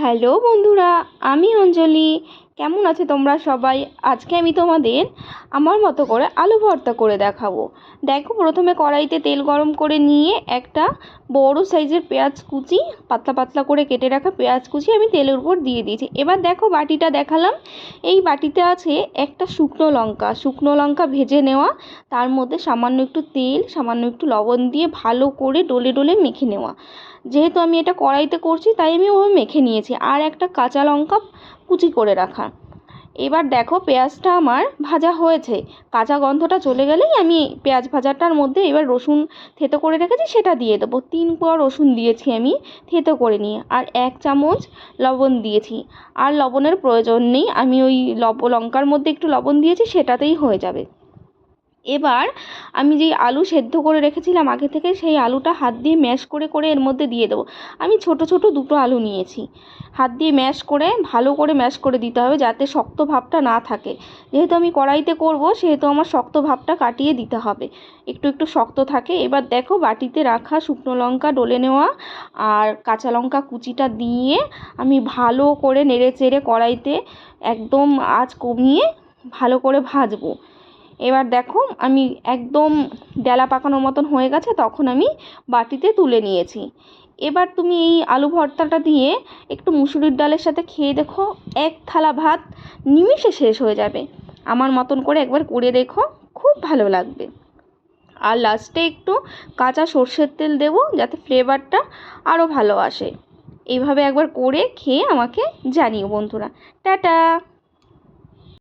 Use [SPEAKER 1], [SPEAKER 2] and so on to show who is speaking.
[SPEAKER 1] Hello বন্ধুরা, আমি অঞ্জলি। কেমন আছো তোমরা সবাই? আজকে আমি তোমাদের আমার মতো করে আলু ভর্তা করে দেখাবো। দেখো, প্রথমে কড়াইতে তেল গরম করে নিয়ে একটা বড় সাইজের পেঁয়াজ কুচি, পাতলা পাতলা করে কেটে রাখা পেঁয়াজ কুচি আমি তেলের উপর দিয়ে দিয়েছি। এবার দেখো বাটিটা দেখালাম, এই বাটিতে আছে একটা শুকনো লঙ্কা ভেজে নেওয়া, তার মধ্যে সামান্য একটু তেল, সামান্য একটু লবণ দিয়ে ভালো করে ডলে ডলে মেখে নেওয়া। যেহেতু আমি এটা কড়াইতে করছি তাই আমি ওভাবে মেখে নিয়েছি। আর একটা কাঁচা লঙ্কা কুচি করে রাখা। এবার দেখো পেঁয়াজটা আমার ভাজা হয়েছে, কাঁচা গন্ধটা চলে গেলেই আমি পেঁয়াজ ভাজাটার মধ্যে এবার রসুন থেতো করে রেখেছি সেটা দিয়ে দেবো। 3 কোয়া রসুন দিয়েছি আমি থেতো করে নিয়ে, আর 1 চামচ লবণ দিয়েছি। আর লবণের প্রয়োজন নেই, আমি ওই লঙ্কার মধ্যে একটু লবণ দিয়েছি, সেটাতেই হয়ে যাবে। এবার আমি যেই আলু সেদ্ধ করে রেখেছিলাম আগে থেকে, সেই আলুটা হাত দিয়ে ম্যাশ করে করে এর মধ্যে দিয়ে দেবো। আমি ছোট ছোট 2টো আলু নিয়েছি। হাত দিয়ে ম্যাশ করে ভালো করে ম্যাশ করে দিতে হবে, যাতে শক্ত ভাবটা না থাকে। যেহেতু আমি কড়াইতে করব, সেহেতু আমার শক্ত ভাবটা কাটিয়ে দিতে হবে, একটু একটু শক্ত থাকে। এবার দেখো বাটিতে রাখা শুকনো লঙ্কা ডলে নেওয়া আর কাঁচা লঙ্কা কুচিটা দিয়ে আমি ভালো করে নেড়ে চেড়ে কড়াইতে একদম আঁচ কমিয়ে ভালো করে ভাজবো। এবার দেখো আমি একদম ডেলা পাকানোর মতন হয়ে গেছে, তখন আমি বাটিতে তুলে নিয়েছি। এবার তুমি এই আলু ভর্তাটা দিয়ে একটু মুসুরির ডালের সাথে খেয়ে দেখো, 1 থালা ভাত নিমেষে শেষ হয়ে যাবে। আমার মতন করে একবার করে দেখো, খুব ভালো লাগবে। আর লাস্টে একটু কাঁচা সর্ষের তেল দেবো, যাতে ফ্লেভারটা আরও ভালো আসে। এইভাবে একবার করে খেয়ে আমাকে জানিও বন্ধুরা। টাটা।